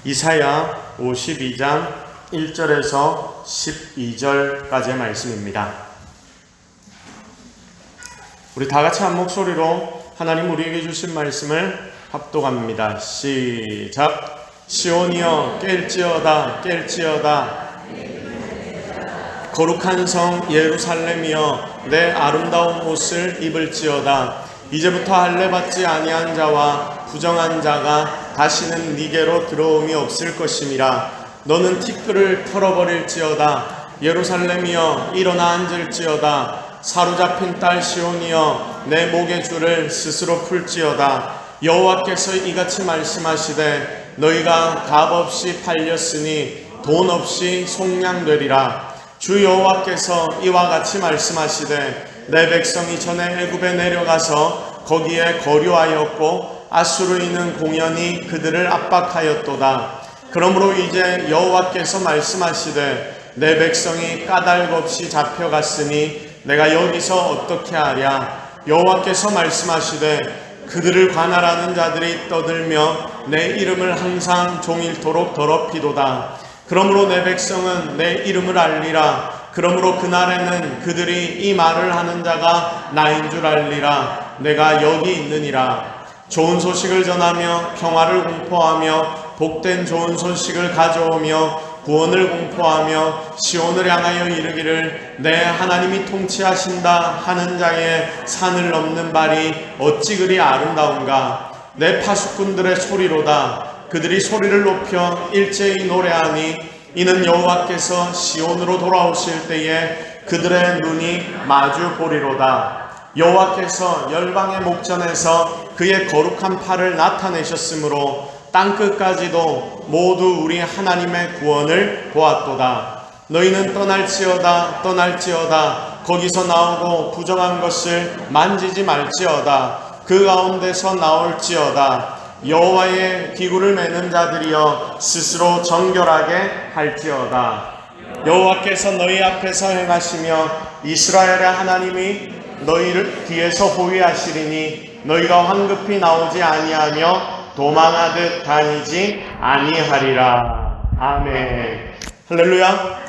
이사야 52장 1절에서 12절까지의 말씀입니다. 우리 다 같이 한 목소리로 하나님 우리에게 주신 말씀을 합독합니다. 시작. 시온이여 깰지어다 깰지어다. 거룩한 성 예루살렘이여 내 아름다운 옷을 입을지어다. 이제부터 할례 받지 아니한 자와 부정한 자가 다시는 네게로 들어옴이 없을 것임이라. 너는 티끌을 털어버릴지어다. 예루살렘이여 일어나 앉을지어다. 사로잡힌 딸 시온이여 내 목의 줄을 스스로 풀지어다. 여호와께서 이같이 말씀하시되 너희가 값없이 팔렸으니 돈 없이 속량되리라. 주 여호와께서 이와 같이 말씀하시되 내 백성이 전에 애굽에 내려가서 거기에 거류하였고 아수르인은 공연히 그들을 압박하였도다. 그러므로 이제 여호와께서 말씀하시되 내 백성이 까닭없이 잡혀갔으니 내가 여기서 어떻게 하랴. 여호와께서 말씀하시되 그들을 관할하는 자들이 떠들며 내 이름을 항상 종일토록 더럽히도다. 그러므로 내 백성은 내 이름을 알리라. 그러므로 그날에는 그들이 이 말을 하는 자가 나인 줄 알리라. 내가 여기 있느니라. 좋은 소식을 전하며 평화를 공포하며 복된 좋은 소식을 가져오며 구원을 공포하며 시온을 향하여 이르기를 내 하나님이 통치하신다 하는 자의 산을 넘는 발이 어찌 그리 아름다운가. 내 파수꾼들의 소리로다. 그들이 소리를 높여 일제히 노래하니 이는 여호와께서 시온으로 돌아오실 때에 그들의 눈이 마주 보리로다. 여호와께서 열방의 목전에서 그의 거룩한 팔을 나타내셨으므로 땅끝까지도 모두 우리 하나님의 구원을 보았도다. 너희는 떠날지어다 떠날지어다. 거기서 나오고 부정한 것을 만지지 말지어다. 그 가운데서 나올지어다. 여호와의 기구를 매는 자들이여 스스로 정결하게 할지어다. 여호와께서 너희 앞에서 행하시며 이스라엘의 하나님이 너희를 뒤에서 호위하시리니 너희가 황급히 나오지 아니하며 도망하듯 다니지 아니하리라. 아멘. 할렐루야.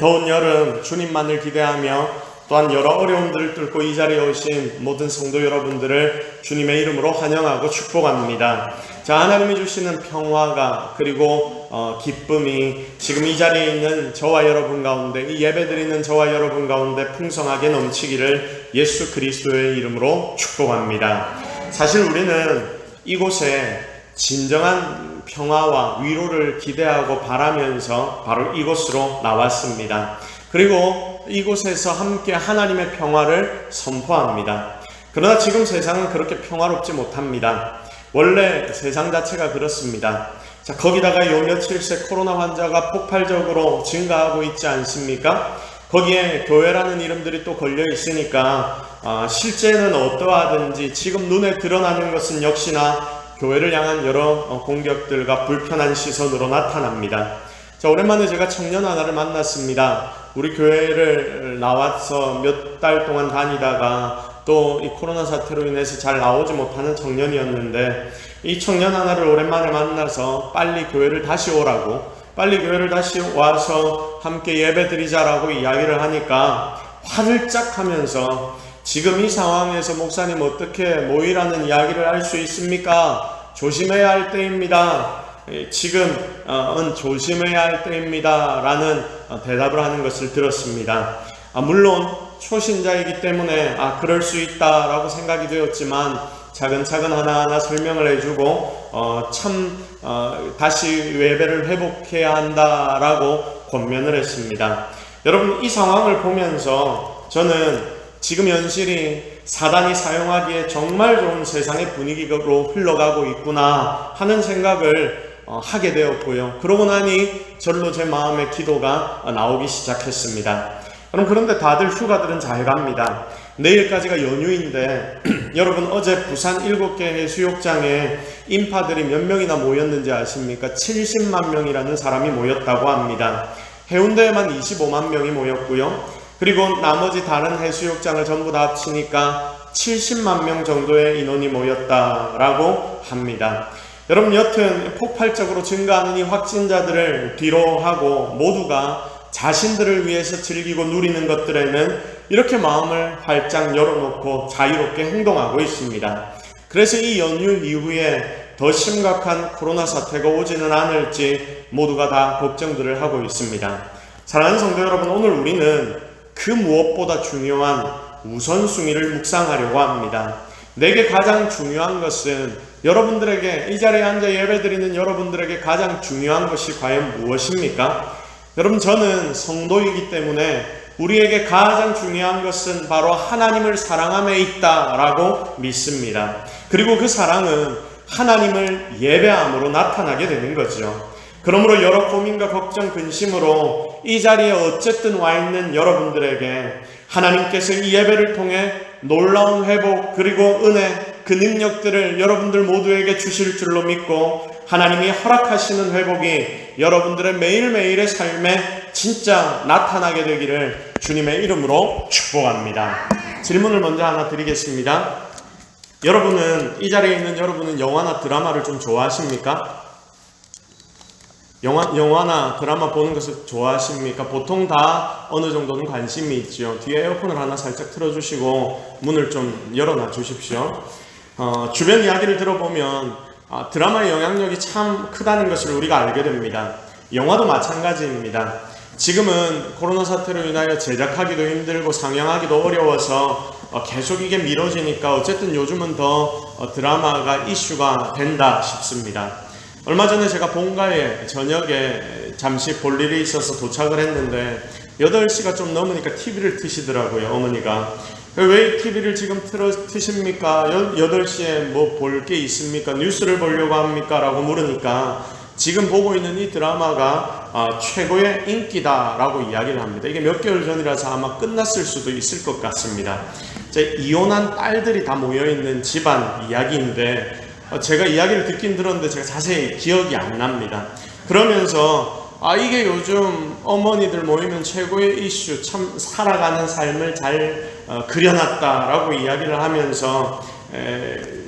더운 여름 주님만을 기대하며 또한 여러 어려움들을 뚫고 이 자리에 오신 모든 성도 여러분들을 주님의 이름으로 환영하고 축복합니다. 자, 하나님이 주시는 평화가 그리고 기쁨이 지금 이 자리에 있는 저와 여러분 가운데, 이 예배드리는 저와 여러분 가운데 풍성하게 넘치기를 예수 그리스도의 이름으로 축복합니다. 사실 우리는 이곳에 진정한 평화와 위로를 기대하고 바라면서 바로 이곳으로 나왔습니다. 그리고 이곳에서 함께 하나님의 평화를 선포합니다. 그러나 지금 세상은 그렇게 평화롭지 못합니다. 원래 세상 자체가 그렇습니다. 자, 거기다가 요 며칠 새 코로나 환자가 폭발적으로 증가하고 있지 않습니까? 거기에 교회라는 이름들이 또 걸려 있으니까 실제는 어떠하든지 지금 눈에 드러나는 것은 역시나 교회를 향한 여러 공격들과 불편한 시선으로 나타납니다. 자, 오랜만에 제가 청년 하나를 만났습니다. 우리 교회를 나와서 몇 달 동안 다니다가 또 이 코로나 사태로 인해서 잘 나오지 못하는 청년이었는데 이 청년 하나를 오랜만에 만나서 빨리 교회를 다시 오라고, 빨리 교회를 다시 와서 함께 예배 드리자라고 이야기를 하니까 화들짝 하면서 지금 이 상황에서 목사님 어떻게 모이라는 이야기를 할 수 있습니까? 조심해야 할 때입니다. 지금은 조심해야 할 때입니다 라는 대답을 하는 것을 들었습니다. 물론 초신자이기 때문에 그럴 수 있다라고 생각이 되었지만 차근차근 하나하나 설명을 해주고 다시 예배를 회복해야 한다라고 권면을 했습니다. 여러분, 이 상황을 보면서 저는 지금 현실이 사단이 사용하기에 정말 좋은 세상의 분위기로 흘러가고 있구나 하는 생각을 하게 되었고요. 그러고 나니 절로 제 마음에 기도가 나오기 시작했습니다. 그런데 다들 휴가들은 잘 갑니다. 내일까지가 연휴인데 여러분, 어제 부산 7개 해수욕장에 인파들이 몇 명이나 모였는지 아십니까? 70만 명이라는 사람이 모였다고 합니다. 해운대에만 25만 명이 모였고요. 그리고 나머지 다른 해수욕장을 전부 다 합치니까 70만 명 정도의 인원이 모였다라고 합니다. 여러분, 여튼 폭발적으로 증가하는 이 확진자들을 뒤로 하고 모두가 자신들을 위해서 즐기고 누리는 것들에는 이렇게 마음을 활짝 열어놓고 자유롭게 행동하고 있습니다. 그래서 이 연휴 이후에 더 심각한 코로나 사태가 오지는 않을지 모두가 다 걱정들을 하고 있습니다. 사랑하는 성도 여러분, 오늘 우리는 그 무엇보다 중요한 우선순위를 묵상하려고 합니다. 내게 가장 중요한 것은, 여러분들에게, 이 자리에 앉아 예배드리는 여러분들에게 가장 중요한 것이 과연 무엇입니까? 여러분, 저는 성도이기 때문에 우리에게 가장 중요한 것은 바로 하나님을 사랑함에 있다라고 믿습니다. 그리고 그 사랑은 하나님을 예배함으로 나타나게 되는 거죠. 그러므로 여러 고민과 걱정, 근심으로 이 자리에 어쨌든 와 있는 여러분들에게 하나님께서 이 예배를 통해 놀라운 회복 그리고 은혜, 그 능력들을 여러분들 모두에게 주실 줄로 믿고 하나님이 허락하시는 회복이 여러분들의 매일매일의 삶에 진짜 나타나게 되기를 주님의 이름으로 축복합니다. 질문을 먼저 하나 드리겠습니다. 여러분은, 이 자리에 있는 여러분은 영화나 드라마를 좀 좋아하십니까? 영화나 드라마 보는 것을 좋아하십니까? 보통 다 어느 정도는 관심이 있죠. 뒤에 에어컨을 하나 살짝 틀어주시고 문을 좀 열어놔 주십시오. 주변 이야기를 들어보면 드라마의 영향력이 참 크다는 것을 우리가 알게 됩니다. 영화도 마찬가지입니다. 지금은 코로나 사태로 인하여 제작하기도 힘들고 상영하기도 어려워서 계속 이게 미뤄지니까 어쨌든 요즘은 더 드라마가 이슈가 된다 싶습니다. 얼마 전에 제가 본가에 저녁에 잠시 볼 일이 있어서 도착을 했는데 8시가 좀 넘으니까 TV를 트시더라고요, 어머니가. 왜 TV를 지금 트십니까? 8시에 뭐 볼 게 있습니까? 뉴스를 보려고 합니까? 라고 물으니까 지금 보고 있는 이 드라마가 최고의 인기다라고 이야기를 합니다. 이게 몇 개월 전이라서 아마 끝났을 수도 있을 것 같습니다. 이혼한 딸들이 다 모여있는 집안 이야기인데 제가 이야기를 듣긴 들었는데 제가 자세히 기억이 안 납니다. 그러면서 이게 요즘 어머니들 모이면 최고의 이슈, 참 살아가는 삶을 잘 그려놨다라고 이야기를 하면서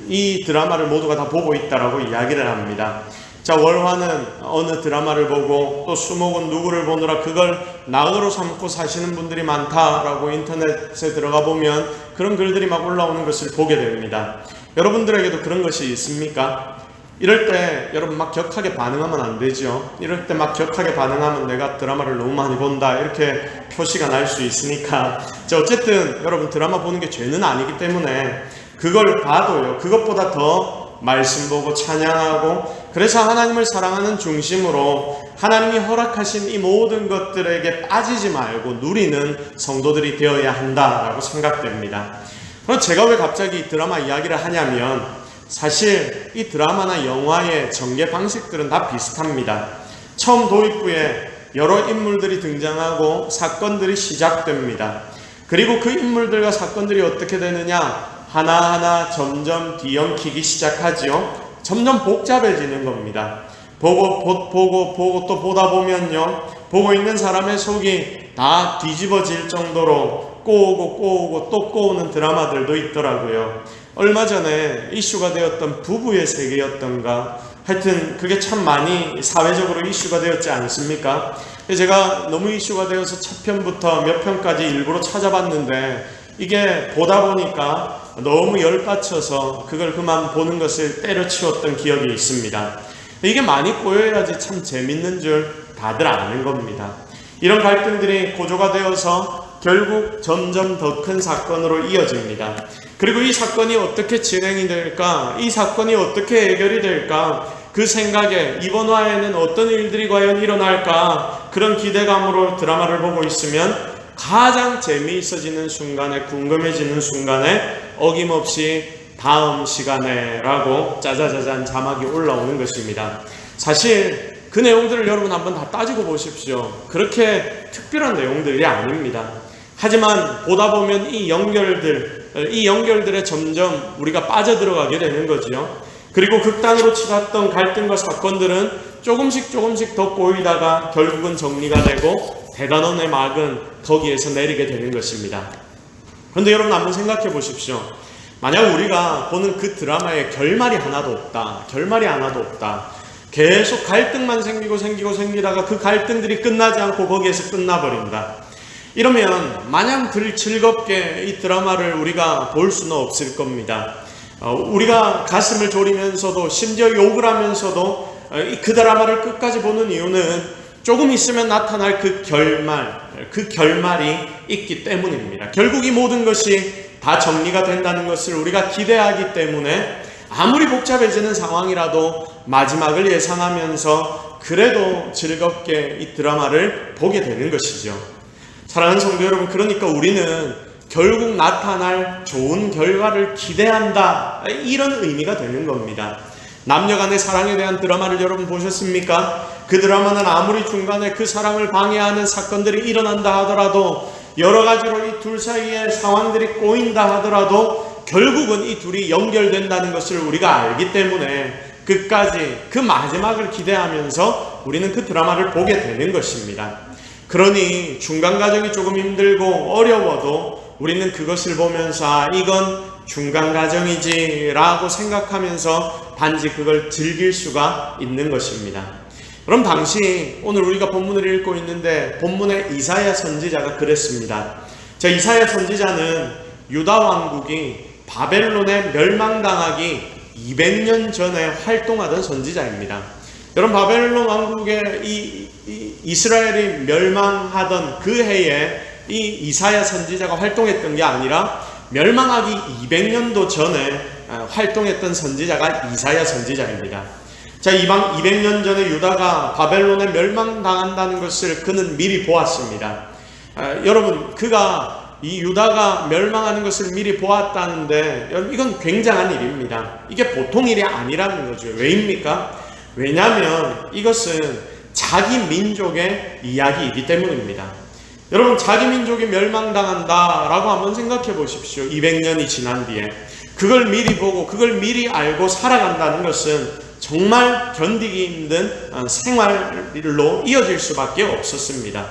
이 드라마를 모두가 다 보고 있다라고 이야기를 합니다. 자, 월화는 어느 드라마를 보고 또 수목은 누구를 보느라 그걸 낙으로 삼고 사시는 분들이 많다라고 인터넷에 들어가 보면 그런 글들이 막 올라오는 것을 보게 됩니다. 여러분들에게도 그런 것이 있습니까? 이럴 때 여러분 막 격하게 반응하면 안 되죠. 이럴 때 막 격하게 반응하면 내가 드라마를 너무 많이 본다 이렇게 표시가 날 수 있으니까, 자, 어쨌든 여러분 드라마 보는 게 죄는 아니기 때문에 그걸 봐도요, 그것보다 더 말씀 보고 찬양하고, 그래서 하나님을 사랑하는 중심으로 하나님이 허락하신 이 모든 것들에게 빠지지 말고 누리는 성도들이 되어야 한다라고 생각됩니다. 그럼 제가 왜 갑자기 드라마 이야기를 하냐면, 사실 이 드라마나 영화의 전개 방식들은 다 비슷합니다. 처음 도입부에 여러 인물들이 등장하고 사건들이 시작됩니다. 그리고 그 인물들과 사건들이 어떻게 되느냐, 하나하나 점점 뒤엉키기 시작하지요. 점점 복잡해지는 겁니다. 보고 또 보다 보면요, 보고 있는 사람의 속이 다 뒤집어질 정도로 꼬우고 또 꼬우는 드라마들도 있더라고요. 얼마 전에 이슈가 되었던 부부의 세계였던가, 하여튼 그게 참 많이 사회적으로 이슈가 되었지 않습니까? 제가 너무 이슈가 되어서 첫 편부터 몇 편까지 일부러 찾아봤는데 이게 보다 보니까 너무 열받쳐서 그걸 그만 보는 것을 때려치웠던 기억이 있습니다. 이게 많이 꼬여야지 참 재밌는 줄 다들 아는 겁니다. 이런 갈등들이 고조가 되어서 결국 점점 더 큰 사건으로 이어집니다. 그리고 이 사건이 어떻게 진행이 될까? 이 사건이 어떻게 해결이 될까? 그 생각에 이번 화에는 어떤 일들이 과연 일어날까? 그런 기대감으로 드라마를 보고 있으면 가장 재미있어지는 순간에, 궁금해지는 순간에 어김없이 다음 시간에 라고 짜자자잔 자막이 올라오는 것입니다. 사실 그 내용들을 여러분 한번 다 따지고 보십시오. 그렇게 특별한 내용들이 아닙니다. 하지만 보다 보면 이 연결들에 점점 우리가 빠져들어가게 되는 거지요. 그리고 극단으로 치닫던 갈등과 사건들은 조금씩 더 꼬이다가 결국은 정리가 되고 대단원의 막은 거기에서 내리게 되는 것입니다. 그런데 여러분 한번 생각해 보십시오. 만약 우리가 보는 그 드라마에 결말이 하나도 없다. 결말이 하나도 없다. 계속 갈등만 생기다가 그 갈등들이 끝나지 않고 거기에서 끝나버린다. 이러면 마냥 즐겁게 이 드라마를 우리가 볼 수는 없을 겁니다. 우리가 가슴을 졸이면서도 심지어 욕을 하면서도 그 드라마를 끝까지 보는 이유는 조금 있으면 나타날 그 결말이 있기 때문입니다. 결국 이 모든 것이 다 정리가 된다는 것을 우리가 기대하기 때문에 아무리 복잡해지는 상황이라도 마지막을 예상하면서 그래도 즐겁게 이 드라마를 보게 되는 것이죠. 사랑하는 성도 여러분, 그러니까 우리는 결국 나타날 좋은 결과를 기대한다, 이런 의미가 되는 겁니다. 남녀간의 사랑에 대한 드라마를 여러분 보셨습니까? 그 드라마는 아무리 중간에 그 사랑을 방해하는 사건들이 일어난다 하더라도, 여러 가지로 이 둘 사이의 상황들이 꼬인다 하더라도 결국은 이 둘이 연결된다는 것을 우리가 알기 때문에 끝까지 그 마지막을 기대하면서 우리는 그 드라마를 보게 되는 것입니다. 그러니 중간 과정이 조금 힘들고 어려워도 우리는 그것을 보면서 이건 중간 과정이지 라고 생각하면서 단지 그걸 즐길 수가 있는 것입니다. 그럼 당시 오늘 우리가 본문을 읽고 있는데 본문의 이사야 선지자가 그랬습니다. 자, 이사야 선지자는 유다 왕국이 바벨론에 멸망당하기 200년 전에 활동하던 선지자입니다. 여러분, 바벨론 왕국의 이스라엘이 멸망하던 그 해에 이 이사야 선지자가 활동했던 게 아니라 멸망하기 200년도 전에 활동했던 선지자가 이사야 선지자입니다. 자, 200년 전에 유다가 바벨론에 멸망당한다는 것을 그는 미리 보았습니다. 여러분, 그가 이 유다가 멸망하는 것을 미리 보았다는데 이건 굉장한 일입니다. 이게 보통 일이 아니라는 거죠. 왜입니까? 왜냐하면 이것은 자기 민족의 이야기이기 때문입니다. 여러분, 자기 민족이 멸망당한다라고 한번 생각해 보십시오. 200년이 지난 뒤에 그걸 미리 보고 그걸 미리 알고 살아간다는 것은 정말 견디기 힘든 생활로 이어질 수밖에 없었습니다.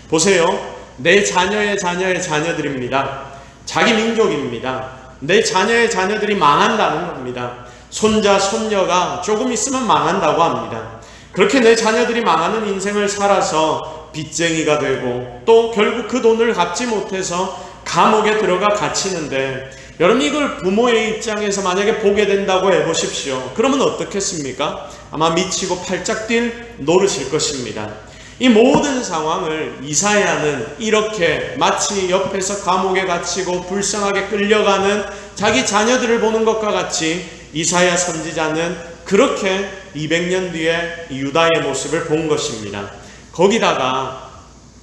보세요. 내 자녀의 자녀들입니다. 자기 민족입니다. 내 자녀의 자녀들이 망한다는 겁니다. 손자, 손녀가 조금 있으면 망한다고 합니다. 그렇게 내 자녀들이 망하는 인생을 살아서 빚쟁이가 되고 또 결국 그 돈을 갚지 못해서 감옥에 들어가 갇히는데, 여러분, 이걸 부모의 입장에서 만약에 보게 된다고 해보십시오. 그러면 어떻겠습니까? 아마 미치고 팔짝 뛸 노릇일 것입니다. 이 모든 상황을 이사야는 이렇게 마치 옆에서 감옥에 갇히고 불쌍하게 끌려가는 자기 자녀들을 보는 것과 같이 이사야 선지자는 그렇게 200년 뒤에 유다의 모습을 본 것입니다. 거기다가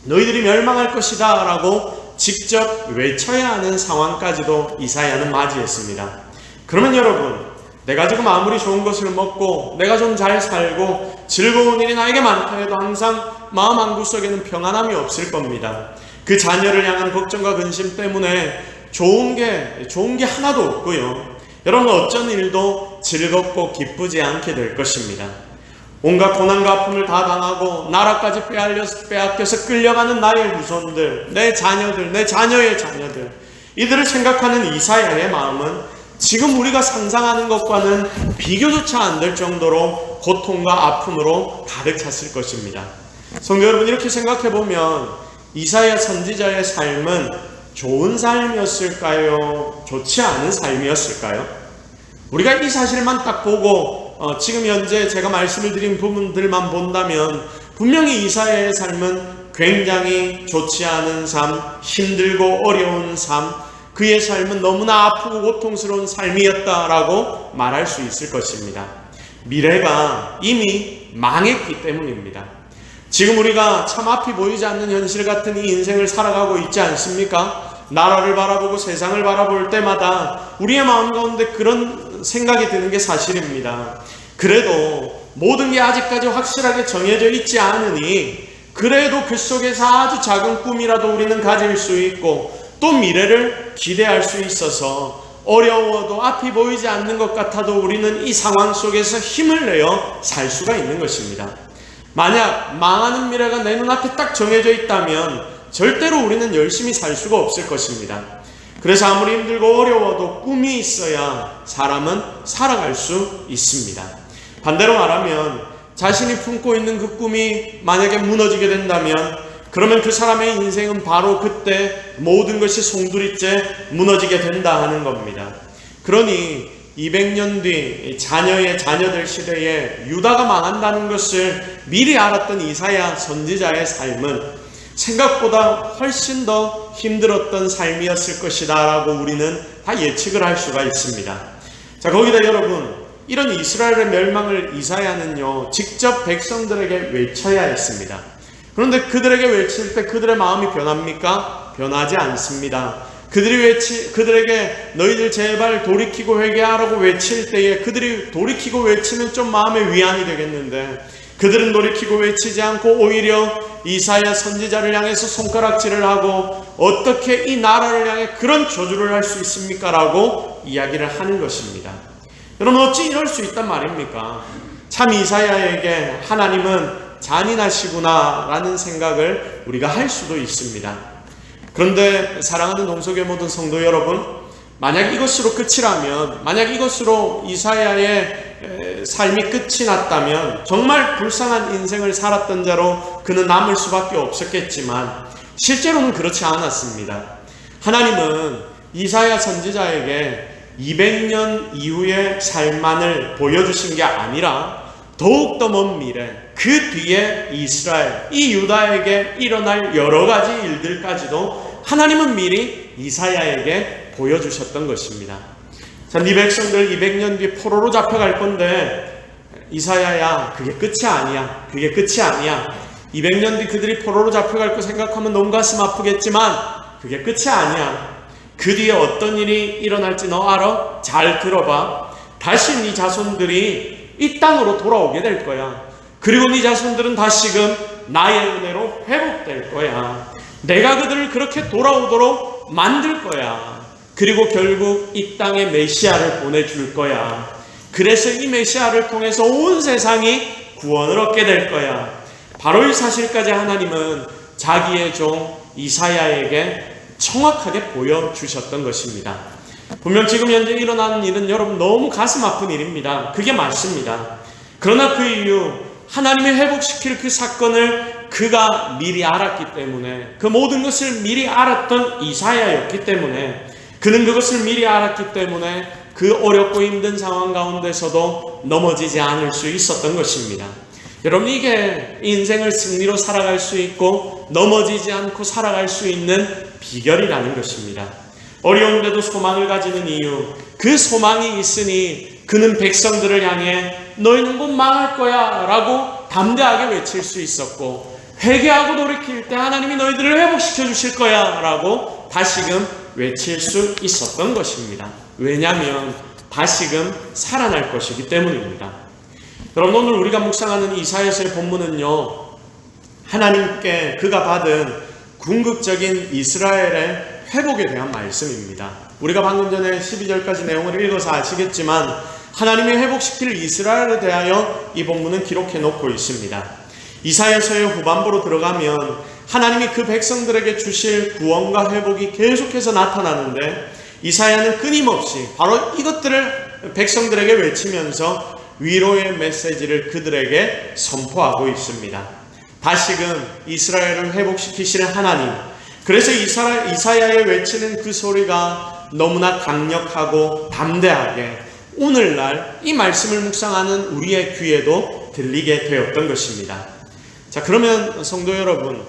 너희들이 멸망할 것이다 라고 직접 외쳐야 하는 상황까지도 이사야는 맞이했습니다. 그러면 여러분, 내가 지금 아무리 좋은 것을 먹고 내가 좀 잘 살고 즐거운 일이 나에게 많다 해도 항상 마음 한구석에는 평안함이 없을 겁니다. 그 자녀를 향한 걱정과 근심 때문에 좋은 게 하나도 없고요. 여러분, 어쩐 일도 즐겁고 기쁘지 않게 될 것입니다. 온갖 고난과 아픔을 다 당하고 나라까지 빼앗겨서 끌려가는 나의 후손들, 내 자녀들, 내 자녀의 자녀들, 이들을 생각하는 이사야의 마음은 지금 우리가 상상하는 것과는 비교조차 안 될 정도로 고통과 아픔으로 가득 찼을 것입니다. 성도 여러분, 이렇게 생각해보면 이사야 선지자의 삶은 좋은 삶이었을까요? 좋지 않은 삶이었을까요? 우리가 이 사실만 딱 보고 지금 현재 제가 말씀을 드린 부분들만 본다면 분명히 이사야의 삶은 굉장히 좋지 않은 삶, 힘들고 어려운 삶, 그의 삶은 너무나 아프고 고통스러운 삶이었다라고 말할 수 있을 것입니다. 미래가 이미 망했기 때문입니다. 지금 우리가 참 앞이 보이지 않는 현실 같은 이 인생을 살아가고 있지 않습니까? 나라를 바라보고 세상을 바라볼 때마다 우리의 마음 가운데 그런 생각이 드는 게 사실입니다. 그래도 모든 게 아직까지 확실하게 정해져 있지 않으니 그래도 그 속에서 아주 작은 꿈이라도 우리는 가질 수 있고 또 미래를 기대할 수 있어서 어려워도 앞이 보이지 않는 것 같아도 우리는 이 상황 속에서 힘을 내어 살 수가 있는 것입니다. 만약 망하는 미래가 내 눈앞에 딱 정해져 있다면 절대로 우리는 열심히 살 수가 없을 것입니다. 그래서 아무리 힘들고 어려워도 꿈이 있어야 사람은 살아갈 수 있습니다. 반대로 말하면 자신이 품고 있는 그 꿈이 만약에 무너지게 된다면 그러면 그 사람의 인생은 바로 그때 모든 것이 송두리째 무너지게 된다 하는 겁니다. 그러니 200년 뒤 자녀의 자녀들 시대에 유다가 망한다는 것을 미리 알았던 이사야 선지자의 삶은 생각보다 훨씬 더 힘들었던 삶이었을 것이다 라고 우리는 다 예측을 할 수가 있습니다. 자, 거기다 여러분, 이런 이스라엘의 멸망을 이사야는요 직접 백성들에게 외쳐야 했습니다. 그런데 그들에게 외칠 때 그들의 마음이 변합니까? 변하지 않습니다. 그들에게 너희들 제발 돌이키고 회개하라고 외칠 때에 그들이 돌이키고 외치면 좀 마음의 위안이 되겠는데 그들은 돌이키고 외치지 않고 오히려 이사야 선지자를 향해서 손가락질을 하고 어떻게 이 나라를 향해 그런 저주를 할 수 있습니까? 라고 이야기를 하는 것입니다. 여러분, 어찌 이럴 수 있단 말입니까? 참 이사야에게 하나님은 잔인하시구나 라는 생각을 우리가 할 수도 있습니다. 그런데 사랑하는 동서교회 모든 성도 여러분, 만약 이것으로 끝이라면, 만약 이것으로 이사야의 삶이 끝이 났다면 정말 불쌍한 인생을 살았던 자로 그는 남을 수밖에 없었겠지만 실제로는 그렇지 않았습니다. 하나님은 이사야 선지자에게 200년 이후의 삶만을 보여주신 게 아니라 더욱더 먼 미래, 그 뒤에 이스라엘, 이 유다에게 일어날 여러 가지 일들까지도 하나님은 미리 이사야에게 보여주셨던 것입니다. 자, 네 백성들 200년 뒤에 포로로 잡혀갈 건데 이사야야, 그게 끝이 아니야. 그게 끝이 아니야. 200년 뒤 그들이 포로로 잡혀갈 거 생각하면 너무 가슴 아프겠지만 그게 끝이 아니야. 그 뒤에 어떤 일이 일어날지 너 알아? 잘 들어봐. 다시 네 자손들이 이 땅으로 돌아오게 될 거야. 그리고 네 자손들은 다시금 나의 은혜로 회복될 거야. 내가 그들을 그렇게 돌아오도록 만들 거야. 그리고 결국 이 땅에 메시아를 보내줄 거야. 그래서 이 메시아를 통해서 온 세상이 구원을 얻게 될 거야. 바로 이 사실까지 하나님은 자기의 종 이사야에게 정확하게 보여주셨던 것입니다. 분명 지금 현재 일어나는 일은 여러분 너무 가슴 아픈 일입니다. 그게 맞습니다. 그러나 그 이유, 하나님이 회복시킬 그 사건을 그가 미리 알았기 때문에, 그 모든 것을 미리 알았던 이사야였기 때문에, 그는 그것을 미리 알았기 때문에 그 어렵고 힘든 상황 가운데서도 넘어지지 않을 수 있었던 것입니다. 여러분, 이게 인생을 승리로 살아갈 수 있고 넘어지지 않고 살아갈 수 있는 비결이라는 것입니다. 어려운데도 소망을 가지는 이유, 그 소망이 있으니 그는 백성들을 향해 너희는 곧 망할 거야 라고 담대하게 외칠 수 있었고, 회개하고 돌이킬 때 하나님이 너희들을 회복시켜 주실 거야 라고 다시금 외칠 수 있었던 것입니다. 왜냐하면 다시금 살아날 것이기 때문입니다. 여러분, 오늘 우리가 묵상하는 이사야서의 본문은요, 하나님께 그가 받은 궁극적인 이스라엘의 회복에 대한 말씀입니다. 우리가 방금 전에 12절까지 내용을 읽어서 아시겠지만 하나님이 회복시킬 이스라엘에 대하여 이 본문은 기록해 놓고 있습니다. 이사야서의 후반부로 들어가면 하나님이 그 백성들에게 주실 구원과 회복이 계속해서 나타나는데 이사야는 끊임없이 바로 이것들을 백성들에게 외치면서 위로의 메시지를 그들에게 선포하고 있습니다. 다시금 이스라엘을 회복시키시는 하나님, 그래서 이사야의 외치는 그 소리가 너무나 강력하고 담대하게 오늘날 이 말씀을 묵상하는 우리의 귀에도 들리게 되었던 것입니다. 자, 그러면 성도 여러분,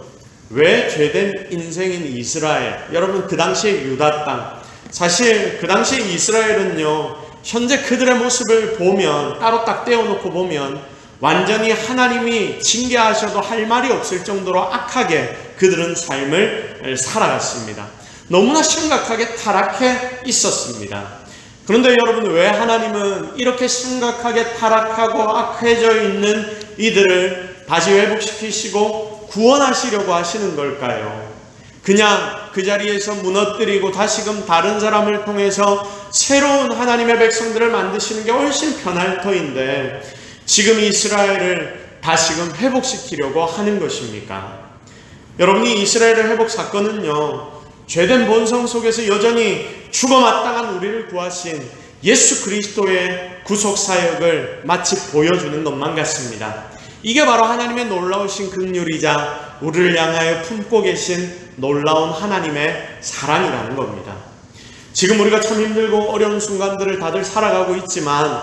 왜 죄된 인생인 이스라엘, 여러분 그 당시의 유다 땅, 사실 그 당시의 이스라엘은요, 현재 그들의 모습을 보면, 따로 딱 떼어놓고 보면 완전히 하나님이 징계하셔도 할 말이 없을 정도로 악하게 그들은 삶을 살아갔습니다. 너무나 심각하게 타락해 있었습니다. 그런데 여러분, 왜 하나님은 이렇게 심각하게 타락하고 악해져 있는 이들을 다시 회복시키시고 구원하시려고 하시는 걸까요? 그냥 그 자리에서 무너뜨리고 다시금 다른 사람을 통해서 새로운 하나님의 백성들을 만드시는 게 훨씬 편할 터인데 지금 이스라엘을 다시금 회복시키려고 하는 것입니까? 여러분이 이스라엘의 회복 사건은요, 죄된 본성 속에서 여전히 죽어 마땅한 우리를 구하신 예수 그리스도의 구속 사역을 마치 보여주는 것만 같습니다. 이게 바로 하나님의 놀라우신 긍휼이자 우리를 향하여 품고 계신 놀라운 하나님의 사랑이라는 겁니다. 지금 우리가 참 힘들고 어려운 순간들을 다들 살아가고 있지만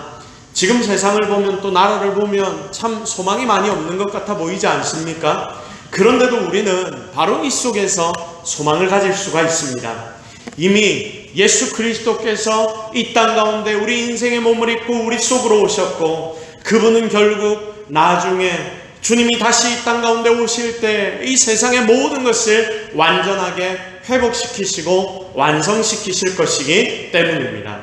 지금 세상을 보면 또 나라를 보면 참 소망이 많이 없는 것 같아 보이지 않습니까? 그런데도 우리는 바로 이 속에서 소망을 가질 수가 있습니다. 이미 예수 그리스도께서 이 땅 가운데 우리 인생의 몸을 입고 우리 속으로 오셨고 그분은 결국 나중에 주님이 다시 이 땅 가운데 오실 때 이 세상의 모든 것을 완전하게 회복시키시고 완성시키실 것이기 때문입니다.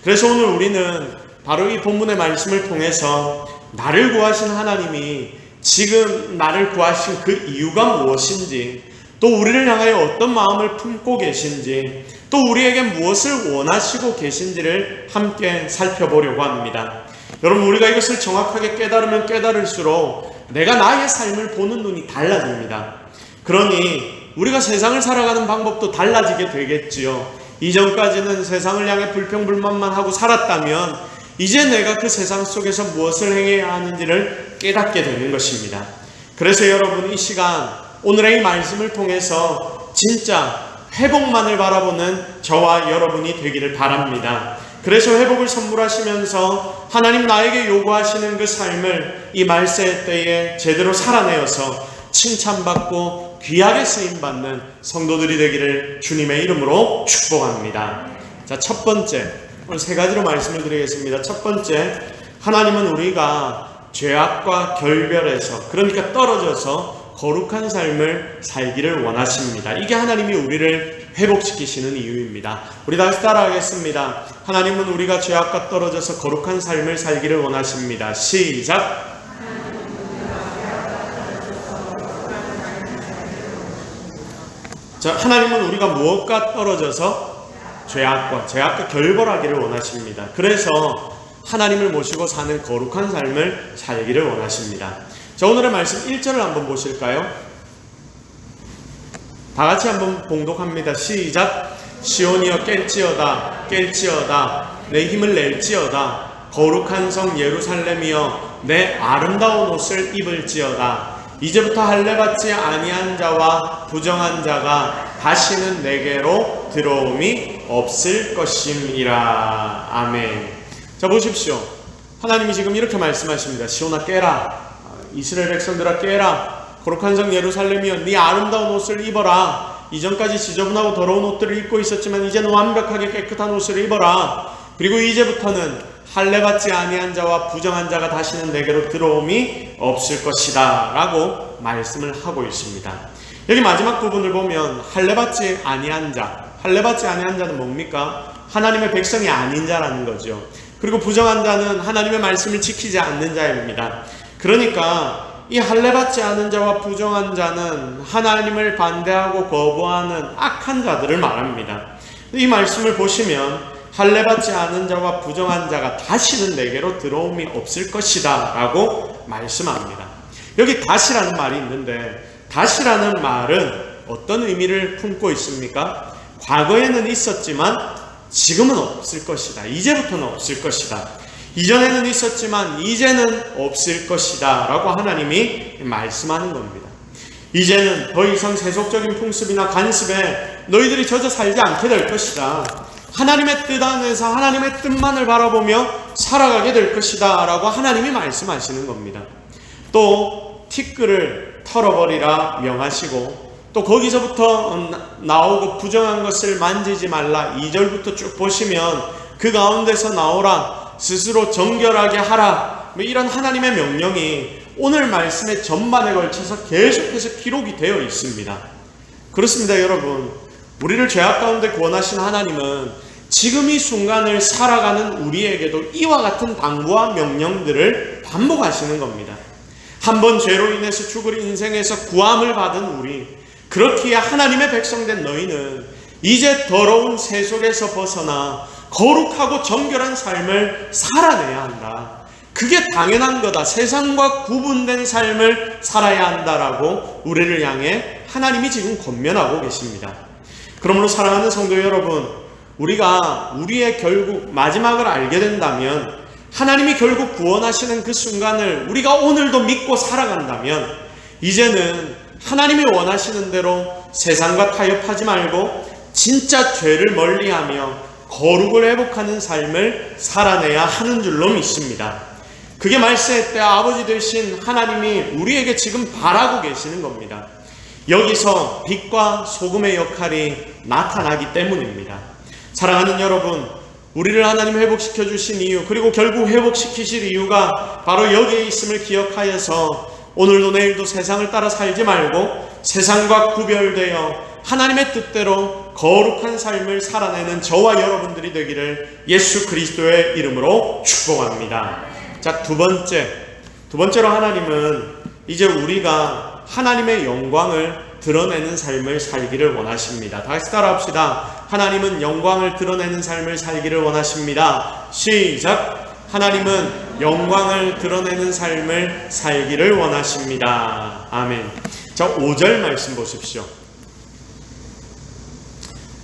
그래서 오늘 우리는 바로 이 본문의 말씀을 통해서 나를 구하신 하나님이 지금 나를 구하신 그 이유가 무엇인지, 또 우리를 향하여 어떤 마음을 품고 계신지, 또 우리에게 무엇을 원하시고 계신지를 함께 살펴보려고 합니다. 여러분, 우리가 이것을 정확하게 깨달으면 깨달을수록 내가 나의 삶을 보는 눈이 달라집니다. 그러니 우리가 세상을 살아가는 방법도 달라지게 되겠지요. 이전까지는 세상을 향해 불평불만만 하고 살았다면 이제 내가 그 세상 속에서 무엇을 행해야 하는지를 깨닫게 되는 것입니다. 그래서 여러분, 이 시간 오늘의 이 말씀을 통해서 진짜 회복만을 바라보는 저와 여러분이 되기를 바랍니다. 그래서 회복을 선물하시면서 하나님 나에게 요구하시는 그 삶을 이 말세 때에 제대로 살아내어서 칭찬받고 귀하게 쓰임받는 성도들이 되기를 주님의 이름으로 축복합니다. 자, 첫 번째, 오늘 세 가지로 말씀을 드리겠습니다. 첫 번째, 하나님은 우리가 죄악과 결별해서, 그러니까 떨어져서 거룩한 삶을 살기를 원하십니다. 이게 하나님이 우리를 회복시키시는 이유입니다. 우리 다시 따라하겠습니다. 하나님은 우리가 죄악과 떨어져서 거룩한 삶을 살기를 원하십니다. 시작! 자, 하나님은 우리가 무엇과 떨어져서 죄악과 결별하기를 원하십니다. 그래서 하나님을 모시고 사는 거룩한 삶을 살기를 원하십니다. 자, 오늘의 말씀 1절을 한번 보실까요? 다 같이 한번 봉독합니다. 시작! 시온이여 깰지어다 내 힘을 낼지어다 거룩한 성 예루살렘이여 내 아름다운 옷을 입을지어다 이제부터 할례받지 아니한 자와 부정한 자가 다시는 내게로 들어옴이 없을 것임이라. 아멘. 자, 보십시오. 하나님이 지금 이렇게 말씀하십니다. 시온아 깨라. 이스라엘 백성들아 깨라. 거룩한 성 예루살렘이여 네 아름다운 옷을 입어라. 이전까지 지저분하고 더러운 옷들을 입고 있었지만 이제는 완벽하게 깨끗한 옷을 입어라. 그리고 이제부터는 할례받지 아니한 자와 부정한 자가 다시는 내게로 들어옴이 없을 것이다 라고 말씀을 하고 있습니다. 여기 마지막 부분을 보면 할례받지 아니한 자는 뭡니까? 하나님의 백성이 아닌 자라는 거죠. 그리고 부정한 자는 하나님의 말씀을 지키지 않는 자입니다. 그러니까 이 할례받지 않은 자와 부정한 자는 하나님을 반대하고 거부하는 악한 자들을 말합니다. 이 말씀을 보시면 할례받지 않은 자와 부정한 자가 다시는 내게로 들어옴이 없을 것이다 라고 말씀합니다. 여기 다시라는 말이 있는데 다시라는 말은 어떤 의미를 품고 있습니까? 과거에는 있었지만 지금은 없을 것이다. 이제부터는 없을 것이다. 이전에는 있었지만 이제는 없을 것이다 라고 하나님이 말씀하는 겁니다. 이제는 더 이상 세속적인 풍습이나 관습에 너희들이 젖어 살지 않게 될 것이다. 하나님의 뜻 안에서 하나님의 뜻만을 바라보며 살아가게 될 것이다 라고 하나님이 말씀하시는 겁니다. 또 티끌을 털어버리라 명하시고 또 거기서부터 나오고 부정한 것을 만지지 말라 2절부터 쭉 보시면 그 가운데서 나오라 스스로 정결하게 하라 이런 하나님의 명령이 오늘 말씀의 전반에 걸쳐서 계속해서 기록이 되어 있습니다. 그렇습니다. 여러분, 우리를 죄악 가운데 구원하신 하나님은 지금 이 순간을 살아가는 우리에게도 이와 같은 당부와 명령들을 반복하시는 겁니다. 한번 죄로 인해서 죽을 인생에서 구함을 받은 우리, 그렇기에 하나님의 백성된 너희는 이제 더러운 세속에서 벗어나 거룩하고 정결한 삶을 살아내야 한다. 그게 당연한 거다. 세상과 구분된 삶을 살아야 한다라고 우리를 향해 하나님이 지금 권면하고 계십니다. 그러므로 사랑하는 성도 여러분, 우리가 우리의 결국 마지막을 알게 된다면, 하나님이 결국 구원하시는 그 순간을 우리가 오늘도 믿고 살아간다면, 이제는 하나님이 원하시는 대로 세상과 타협하지 말고 진짜 죄를 멀리하며 거룩을 회복하는 삶을 살아내야 하는 줄로 믿습니다. 그게 말세의 때 아버지 되신 하나님이 우리에게 지금 바라고 계시는 겁니다. 여기서 빛과 소금의 역할이 나타나기 때문입니다. 사랑하는 여러분, 우리를 하나님 회복시켜 주신 이유, 그리고 결국 회복시키실 이유가 바로 여기에 있음을 기억하여서 오늘도 내일도 세상을 따라 살지 말고 세상과 구별되어 하나님의 뜻대로 거룩한 삶을 살아내는 저와 여러분들이 되기를 예수 그리스도의 이름으로 축복합니다. 자, 두 번째로 하나님은 이제 우리가 하나님의 영광을 드러내는 삶을 살기를 원하십니다. 다시 따라합시다. 하나님은 영광을 드러내는 삶을 살기를 원하십니다. 시작! 하나님은 영광을 드러내는 삶을 살기를 원하십니다. 아멘. 자, 5절 말씀 보십시오.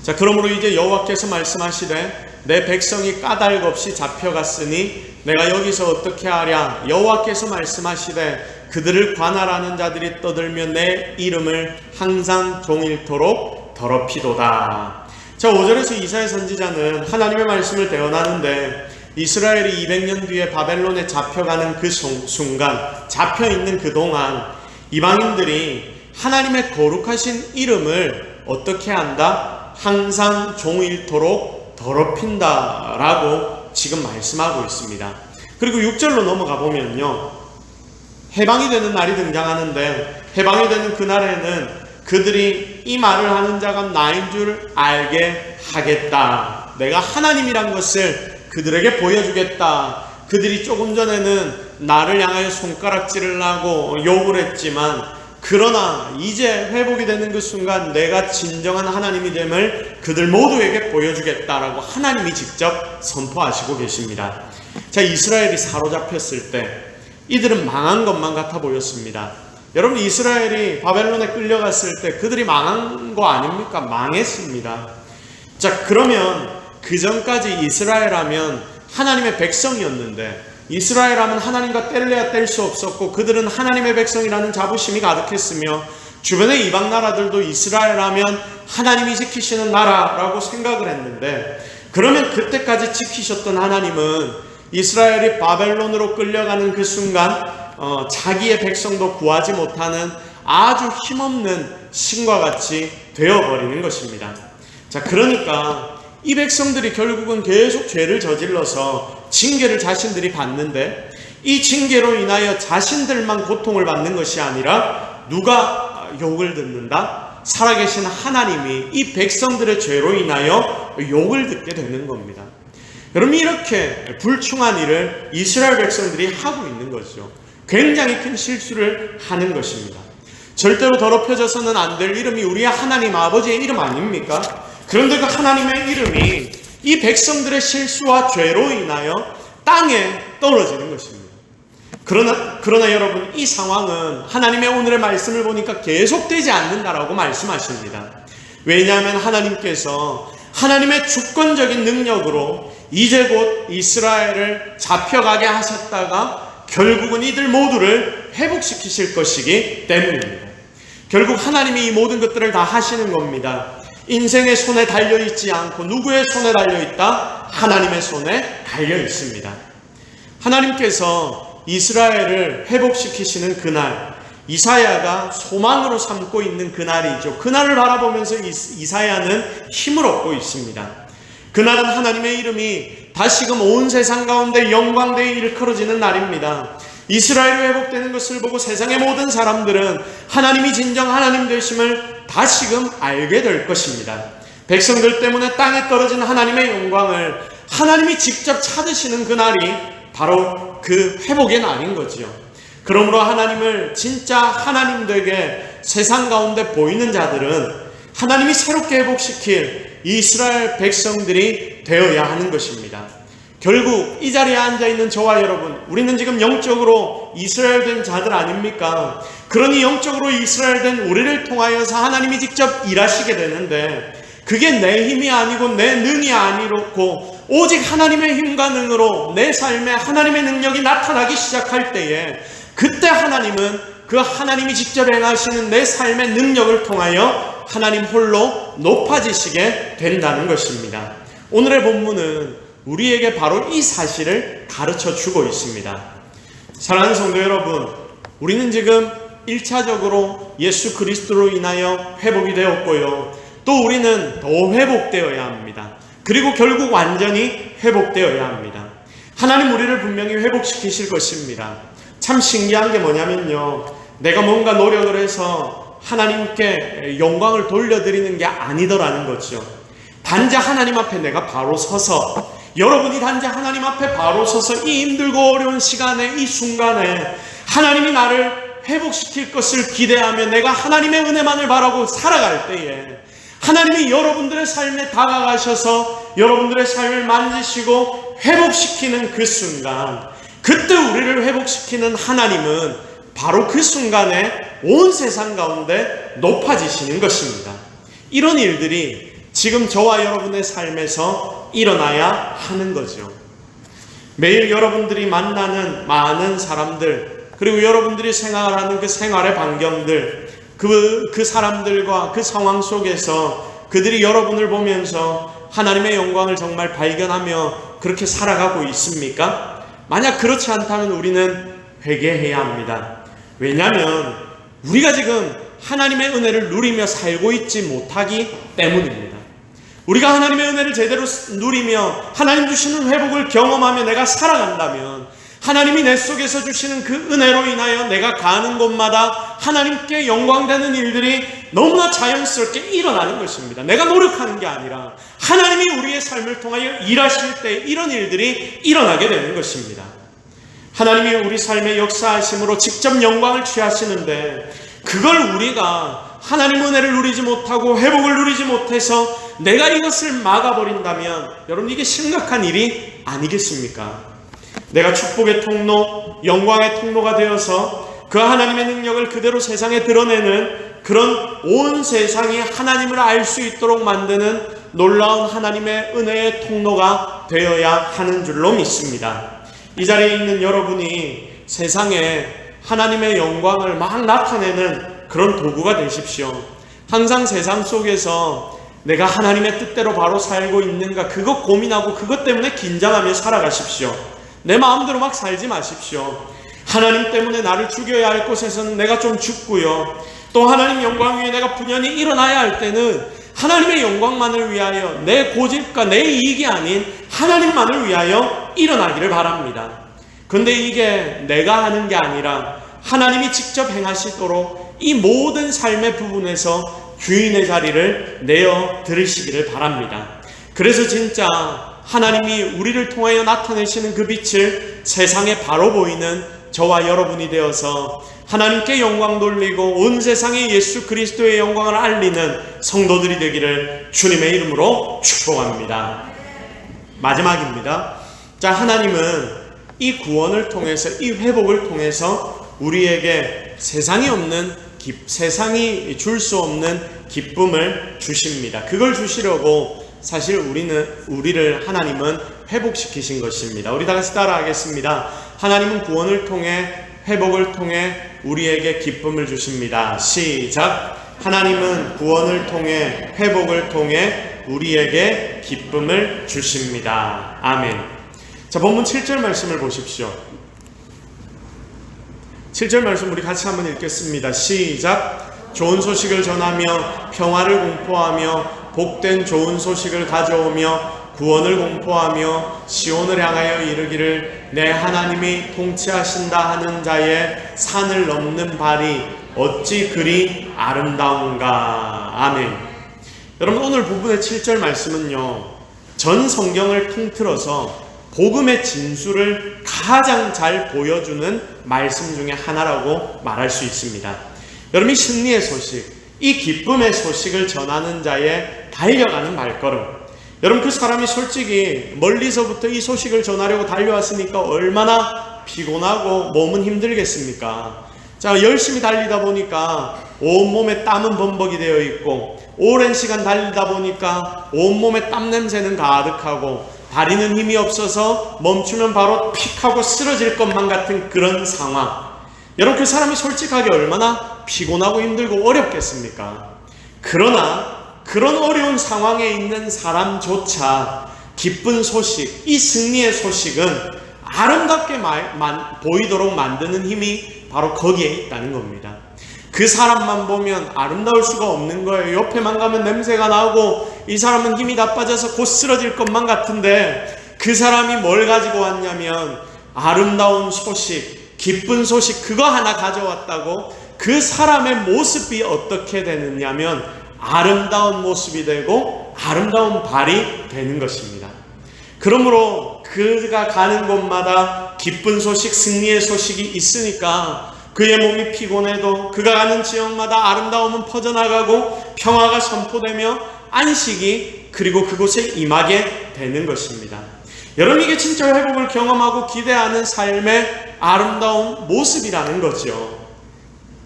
자, 그러므로 이제 여호와께서 말씀하시되 내 백성이 까닭 없이 잡혀갔으니 내가 여기서 어떻게 하랴. 여호와께서 말씀하시되 그들을 관할하는 자들이 떠들며 내 이름을 항상 종일토록 더럽히도다. 자, 5절에서 이사야 선지자는 하나님의 말씀을 대언하는데, 이스라엘이 200년 뒤에 바벨론에 잡혀가는 그 순간, 잡혀있는 그동안 이방인들이 하나님의 거룩하신 이름을 어떻게 한다? 항상 종일토록 더럽힌다라고 지금 말씀하고 있습니다. 그리고 6절로 넘어가 보면요, 해방이 되는 날이 등장하는데, 해방이 되는 그날에는 그들이 이 말을 하는 자가 나인 줄 알게 하겠다. 내가 하나님이란 것을 그들에게 보여주겠다. 그들이 조금 전에는 나를 향하여 손가락질을 하고 욕을 했지만, 그러나 이제 회복이 되는 그 순간 내가 진정한 하나님이 됨을 그들 모두에게 보여주겠다라고 하나님이 직접 선포하시고 계십니다. 자, 이스라엘이 사로잡혔을 때 이들은 망한 것만 같아 보였습니다. 여러분, 이스라엘이 바벨론에 끌려갔을 때 그들이 망한 거 아닙니까? 망했습니다. 자, 그러면 그 전까지 이스라엘 하면 하나님의 백성이었는데, 이스라엘 하면 하나님과 뗄래야 뗄 수 없었고 그들은 하나님의 백성이라는 자부심이 가득했으며, 주변의 이방 나라들도 이스라엘 하면 하나님이 지키시는 나라라고 생각을 했는데, 그러면 그때까지 지키셨던 하나님은 이스라엘이 바벨론으로 끌려가는 그 순간 자기의 백성도 구하지 못하는 아주 힘없는 신과 같이 되어버리는 것입니다. 자, 그러니까 이 백성들이 결국은 계속 죄를 저질러서 징계를 자신들이 받는데, 이 징계로 인하여 자신들만 고통을 받는 것이 아니라 누가 욕을 듣는다? 살아계신 하나님이 이 백성들의 죄로 인하여 욕을 듣게 되는 겁니다. 여러분, 이렇게 불충한 일을 이스라엘 백성들이 하고 있는 거죠. 굉장히 큰 실수를 하는 것입니다. 절대로 더럽혀져서는 안 될 이름이 우리의 하나님 아버지의 이름 아닙니까? 그런데 그 하나님의 이름이 이 백성들의 실수와 죄로 인하여 땅에 떨어지는 것입니다. 그러나 여러분, 이 상황은 하나님의 오늘의 말씀을 보니까 계속되지 않는다라고 말씀하십니다. 왜냐하면 하나님께서 하나님의 주권적인 능력으로 이제 곧 이스라엘을 잡혀가게 하셨다가 결국은 이들 모두를 회복시키실 것이기 때문입니다. 결국 하나님이 이 모든 것들을 다 하시는 겁니다. 인생의 손에 달려있지 않고 누구의 손에 달려있다? 하나님의 손에 달려있습니다. 하나님께서 이스라엘을 회복시키시는 그날, 이사야가 소망으로 삼고 있는 그날이죠. 그날을 바라보면서 이사야는 힘을 얻고 있습니다. 그날은 하나님의 이름이 다시금 온 세상 가운데 영광되이 일컬어지는 날입니다. 이스라엘이 회복되는 것을 보고 세상의 모든 사람들은 하나님이 진정 하나님 되심을 다시금 알게 될 것입니다. 백성들 때문에 땅에 떨어진 하나님의 영광을 하나님이 직접 찾으시는 그날이 바로 그 회복의 날인 거지요. 그러므로 하나님을 진짜 하나님 되게 세상 가운데 보이는 자들은 하나님이 새롭게 회복시킬 이스라엘 백성들이 되어야 하는 것입니다. 결국 이 자리에 앉아있는 저와 여러분, 우리는 지금 영적으로 이스라엘 된 자들 아닙니까? 그러니 영적으로 이스라엘 된 우리를 통하여서 하나님이 직접 일하시게 되는데, 그게 내 힘이 아니고 내 능이 아니고 오직 하나님의 힘과 능으로 내 삶에 하나님의 능력이 나타나기 시작할 때에, 그때 하나님은 그 하나님이 직접 행하시는 내 삶의 능력을 통하여 하나님 홀로 높아지시게 된다는 것입니다. 오늘의 본문은 우리에게 바로 이 사실을 가르쳐 주고 있습니다. 사랑하는 성도 여러분, 우리는 지금 1차적으로 예수 그리스도로 인하여 회복이 되었고요, 또 우리는 더 회복되어야 합니다. 그리고 결국 완전히 회복되어야 합니다. 하나님 우리를 분명히 회복시키실 것입니다. 참 신기한 게 뭐냐면요, 내가 뭔가 노력을 해서 하나님께 영광을 돌려드리는 게 아니더라는 거죠. 단지 하나님 앞에 내가 바로 서서, 여러분이 단지 하나님 앞에 바로 서서 이 힘들고 어려운 시간에, 이 순간에 하나님이 나를 회복시킬 것을 기대하며 내가 하나님의 은혜만을 바라고 살아갈 때에, 하나님이 여러분들의 삶에 다가가셔서 여러분들의 삶을 만지시고 회복시키는 그 순간, 그때 우리를 회복시키는 하나님은 바로 그 순간에 온 세상 가운데 높아지시는 것입니다. 이런 일들이 지금 저와 여러분의 삶에서 일어나야 하는 거죠. 매일 여러분들이 만나는 많은 사람들, 그리고 여러분들이 생활하는 그 생활의 반경들, 그 사람들과 그 상황 속에서 그들이 여러분을 보면서 하나님의 영광을 정말 발견하며 그렇게 살아가고 있습니까? 만약 그렇지 않다면 우리는 회개해야 합니다. 왜냐하면 우리가 지금 하나님의 은혜를 누리며 살고 있지 못하기 때문입니다. 우리가 하나님의 은혜를 제대로 누리며 하나님 주시는 회복을 경험하며 내가 살아간다면, 하나님이 내 속에서 주시는 그 은혜로 인하여 내가 가는 곳마다 하나님께 영광되는 일들이 너무나 자연스럽게 일어나는 것입니다. 내가 노력하는 게 아니라 하나님이 우리의 삶을 통하여 일하실 때 이런 일들이 일어나게 되는 것입니다. 하나님이 우리 삶의 역사하심으로 직접 영광을 취하시는데, 그걸 우리가 하나님 은혜를 누리지 못하고 회복을 누리지 못해서 내가 이것을 막아버린다면 여러분, 이게 심각한 일이 아니겠습니까? 내가 축복의 통로, 영광의 통로가 되어서 그 하나님의 능력을 그대로 세상에 드러내는 그런 온 세상이 하나님을 알 수 있도록 만드는 놀라운 하나님의 은혜의 통로가 되어야 하는 줄로 믿습니다. 이 자리에 있는 여러분이 세상에 하나님의 영광을 막 나타내는 그런 도구가 되십시오. 항상 세상 속에서 내가 하나님의 뜻대로 바로 살고 있는가, 그것 고민하고 그것 때문에 긴장하며 살아가십시오. 내 마음대로 막 살지 마십시오. 하나님 때문에 나를 죽여야 할 곳에서는 내가 좀 죽고요, 또 하나님 영광 위에 내가 분연히 일어나야 할 때는 하나님의 영광만을 위하여, 내 고집과 내 이익이 아닌 하나님만을 위하여 일어나기를 바랍니다. 그런데 이게 내가 하는 게 아니라 하나님이 직접 행하시도록 이 모든 삶의 부분에서 주인의 자리를 내어 드리시기를 바랍니다. 그래서 진짜 하나님이 우리를 통하여 나타내시는 그 빛을 세상에 바로 보이는 저와 여러분이 되어서 하나님께 영광 돌리고 온 세상에 예수 그리스도의 영광을 알리는 성도들이 되기를 주님의 이름으로 축복합니다. 마지막입니다. 자, 하나님은 이 구원을 통해서, 이 회복을 통해서 우리에게 세상이 줄 수 없는 기쁨을 주십니다. 그걸 주시려고 사실 우리를 하나님은 회복시키신 것입니다. 우리 다 같이 따라하겠습니다. 하나님은 구원을 통해, 회복을 통해 우리에게 기쁨을 주십니다. 시작. 하나님은 구원을 통해, 회복을 통해 우리에게 기쁨을 주십니다. 아멘. 자, 본문 7절 말씀을 보십시오. 7절 말씀 우리 같이 한번 읽겠습니다. 시작. 좋은 소식을 전하며 평화를 공포하며 복된 좋은 소식을 가져오며 구원을 공포하며 시온을 향하여 이르기를 내 하나님이 통치하신다 하는 자의 산을 넘는 발이 어찌 그리 아름다운가. 아멘. 여러분, 오늘 부분의 7절 말씀은요, 전 성경을 통틀어서 복음의 진수를 가장 잘 보여주는 말씀 중에 하나라고 말할 수 있습니다. 여러분, 이 승리의 소식, 이 기쁨의 소식을 전하는 자의 달려가는 발걸음, 여러분, 그 사람이 솔직히 멀리서부터 이 소식을 전하려고 달려왔으니까 얼마나 피곤하고 몸은 힘들겠습니까? 자, 열심히 달리다 보니까 온몸에 땀은 범벅이 되어 있고, 오랜 시간 달리다 보니까 온몸에 땀 냄새는 가득하고, 다리는 힘이 없어서 멈추면 바로 픽 하고 쓰러질 것만 같은 그런 상황. 여러분, 그 사람이 솔직하게 얼마나 피곤하고 힘들고 어렵겠습니까? 그러나 그런 어려운 상황에 있는 사람조차 기쁜 소식, 이 승리의 소식은 아름답게 보이도록 만드는 힘이 바로 거기에 있다는 겁니다. 그 사람만 보면 아름다울 수가 없는 거예요. 옆에만 가면 냄새가 나고 이 사람은 힘이 다 빠져서 곧 쓰러질 것만 같은데, 그 사람이 뭘 가지고 왔냐면 아름다운 소식, 기쁜 소식, 그거 하나 가져왔다고 그 사람의 모습이 어떻게 되느냐면 아름다운 모습이 되고 아름다운 발이 되는 것입니다. 그러므로 그가 가는 곳마다 기쁜 소식, 승리의 소식이 있으니까 그의 몸이 피곤해도 그가 가는 지역마다 아름다움은 퍼져나가고 평화가 선포되며 안식이 그리고 그곳에 임하게 되는 것입니다. 여러분, 이게 진짜 회복을 경험하고 기대하는 삶의 아름다운 모습이라는 거죠.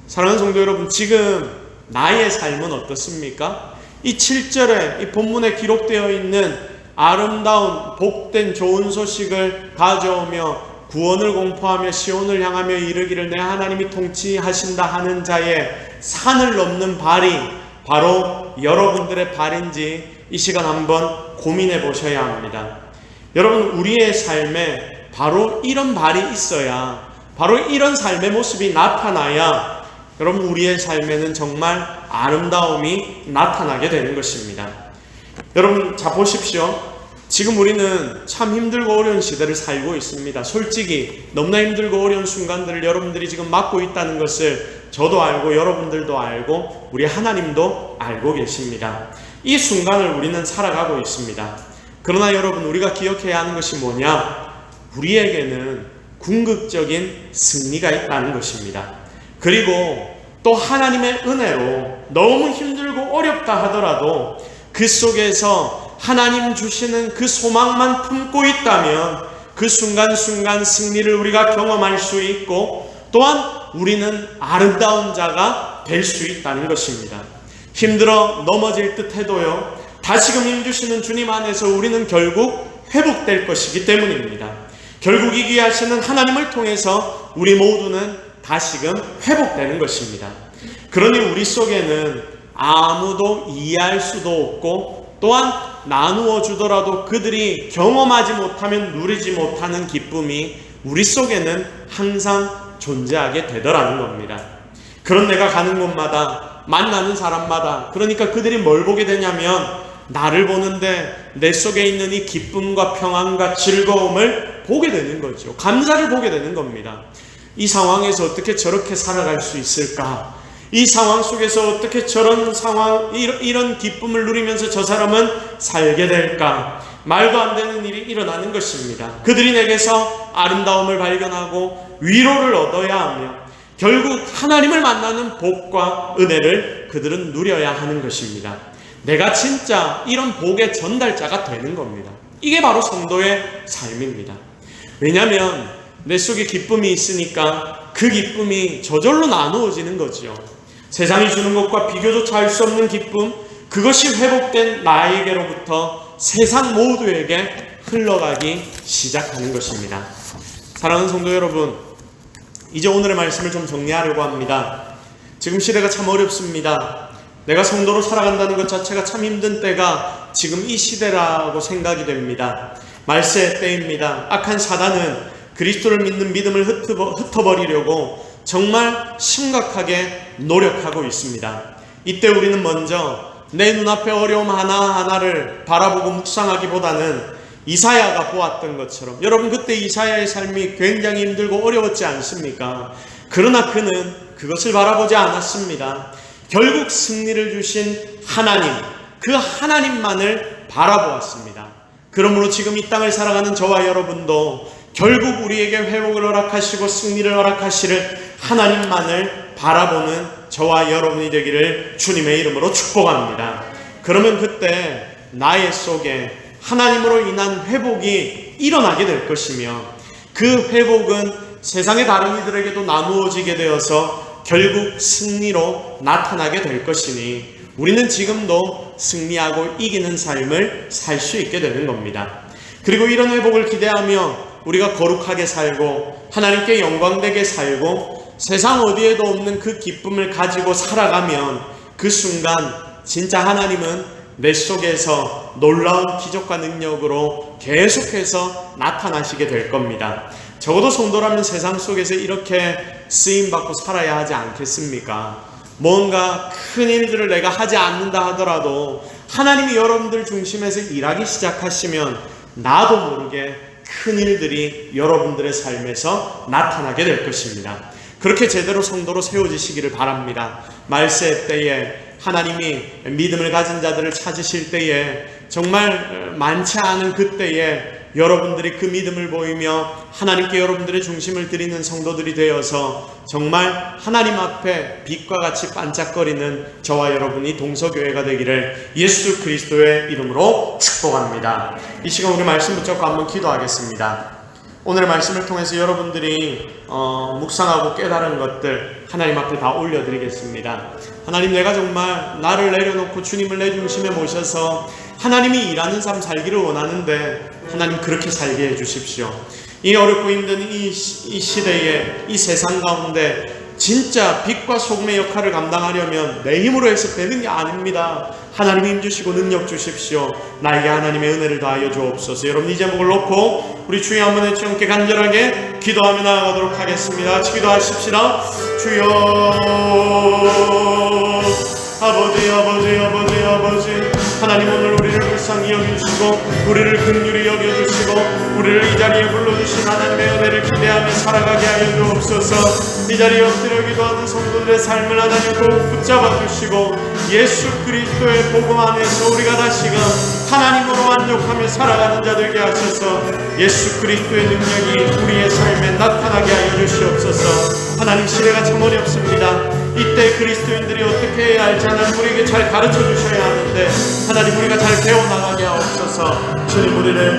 사랑하는 성도 여러분, 지금 나의 삶은 어떻습니까? 이 7절에 이 본문에 기록되어 있는 아름다운 복된 좋은 소식을 가져오며 구원을 공포하며 시온을 향하며 이르기를 내 하나님이 통치하신다 하는 자의 산을 넘는 발이 바로 여러분들의 발인지 이 시간 한번 고민해 보셔야 합니다. 여러분, 우리의 삶에 바로 이런 발이 있어야, 바로 이런 삶의 모습이 나타나야 여러분, 우리의 삶에는 정말 아름다움이 나타나게 되는 것입니다. 여러분, 자 보십시오. 지금 우리는 참 힘들고 어려운 시대를 살고 있습니다. 솔직히 너무나 힘들고 어려운 순간들을 여러분들이 지금 맞고 있다는 것을 저도 알고 여러분들도 알고 우리 하나님도 알고 계십니다. 이 순간을 우리는 살아가고 있습니다. 그러나 여러분, 우리가 기억해야 하는 것이 뭐냐? 우리에게는 궁극적인 승리가 있다는 것입니다. 그리고 또 하나님의 은혜로 너무 힘들고 어렵다 하더라도 그 속에서 하나님 주시는 그 소망만 품고 있다면 그 순간순간 승리를 우리가 경험할 수 있고, 또한 우리는 아름다운 자가 될 수 있다는 것입니다. 힘들어 넘어질 듯 해도요, 다시금 힘주시는 주님 안에서 우리는 결국 회복될 것이기 때문입니다. 결국 이기하시는 하나님을 통해서 우리 모두는 다시금 회복되는 것입니다. 그러니 우리 속에는 아무도 이해할 수도 없고, 또한 나누어 주더라도 그들이 경험하지 못하면 누리지 못하는 기쁨이 우리 속에는 항상 존재하게 되더라는 겁니다. 그런 내가 가는 곳마다 만나는 사람마다, 그러니까 그들이 뭘 보게 되냐면 나를 보는데 내 속에 있는 이 기쁨과 평안과 즐거움을 보게 되는 거죠. 감사를 보게 되는 겁니다. 이 상황에서 어떻게 저렇게 살아갈 수 있을까? 이 상황 속에서 어떻게 저런 상황, 이런 기쁨을 누리면서 저 사람은 살게 될까? 말도 안 되는 일이 일어나는 것입니다. 그들이 내게서 아름다움을 발견하고 위로를 얻어야 하며 결국 하나님을 만나는 복과 은혜를 그들은 누려야 하는 것입니다. 내가 진짜 이런 복의 전달자가 되는 겁니다. 이게 바로 성도의 삶입니다. 왜냐하면 내 속에 기쁨이 있으니까 그 기쁨이 저절로 나누어지는 거지요. 세상이 주는 것과 비교조차 할 수 없는 기쁨, 그것이 회복된 나에게로부터 세상 모두에게 흘러가기 시작하는 것입니다. 사랑하는 성도 여러분, 이제 오늘의 말씀을 좀 정리하려고 합니다. 지금 시대가 참 어렵습니다. 내가 성도로 살아간다는 것 자체가 참 힘든 때가 지금 이 시대라고 생각이 됩니다. 말세의 때입니다. 악한 사단은 그리스도를 믿는 믿음을 흩어버리려고 정말 심각하게 노력하고 있습니다. 이때 우리는 먼저 내 눈앞에 어려움 하나하나를 바라보고 묵상하기보다는 이사야가 보았던 것처럼, 여러분 그때 이사야의 삶이 굉장히 힘들고 어려웠지 않습니까? 그러나 그는 그것을 바라보지 않았습니다. 결국 승리를 주신 하나님, 그 하나님만을 바라보았습니다. 그러므로 지금 이 땅을 살아가는 저와 여러분도 결국 우리에게 회복을 허락하시고 승리를 허락하시를 하나님만을 바라보는 저와 여러분이 되기를 주님의 이름으로 축복합니다. 그러면 그때 나의 속에 하나님으로 인한 회복이 일어나게 될 것이며, 그 회복은 세상의 다른 이들에게도 나누어지게 되어서 결국 승리로 나타나게 될 것이니 우리는 지금도 승리하고 이기는 삶을 살 수 있게 되는 겁니다. 그리고 이런 회복을 기대하며 우리가 거룩하게 살고 하나님께 영광되게 살고 세상 어디에도 없는 그 기쁨을 가지고 살아가면 그 순간 진짜 하나님은 내 속에서 놀라운 기적과 능력으로 계속해서 나타나시게 될 겁니다. 적어도 성도라면 세상 속에서 이렇게 쓰임받고 살아야 하지 않겠습니까? 뭔가 큰 일들을 내가 하지 않는다 하더라도 하나님이 여러분들 중심에서 일하기 시작하시면 나도 모르게 큰 일들이 여러분들의 삶에서 나타나게 될 것입니다. 그렇게 제대로 성도로 세워지시기를 바랍니다. 말세 때에 하나님이 믿음을 가진 자들을 찾으실 때에 정말 많지 않은 그때에 여러분들이 그 믿음을 보이며 하나님께 여러분들의 중심을 드리는 성도들이 되어서 정말 하나님 앞에 빛과 같이 반짝거리는 저와 여러분이 동서교회가 되기를 예수 그리스도의 이름으로 축복합니다. 이 시간 우리 말씀 붙잡고 한번 기도하겠습니다. 오늘의 말씀을 통해서 여러분들이 묵상하고 깨달은 것들 하나님 앞에 다 올려드리겠습니다. 하나님, 내가 정말 나를 내려놓고 주님을 내 중심에 모셔서 하나님이 일하는 삶 살기를 원하는데 하나님 그렇게 살게 해주십시오. 이 어렵고 힘든 이 시대에 이 세상 가운데 진짜 빛과 소금의 역할을 감당하려면 내 힘으로 해서 되는 게 아닙니다. 하나님 힘 주시고 능력 주십시오. 나에게 하나님의 은혜를 다하여 주옵소서. 여러분 이 제목을 놓고 우리 주여 한번 외쳐 함께 간절하게 기도하며 나아가도록 하겠습니다. 같이 기도하십시다. 주여 아버지 아버지 아버지 아버지, 하나님 오늘 우리를 불쌍히 여겨주시고 우리를 긍휼히 여겨주시고 우리를 이 자리에 불러주신 하나님의 은혜를 기대하며 살아가게 하여 주옵소서. 이 자리에 엎드려 기도하는 성도들의 삶을 하나님 꼭 붙잡아 주시고 예수 그리스도의 복음 안에서 우리가 다시금 하나님으로 만족하며 살아가는 자 되게 하셔서 예수 그리스도의 능력이 우리의 삶에 나타나게 하여 주시옵소서. 하나님, 시대가 참 어렵습니다. 이때 그리스도인들이 어떻게 해야 할지 하나님 우리에게 잘 가르쳐 주셔야 하는데 하나님 우리가 잘 배워나가게 하옵소서. 주님, 우리를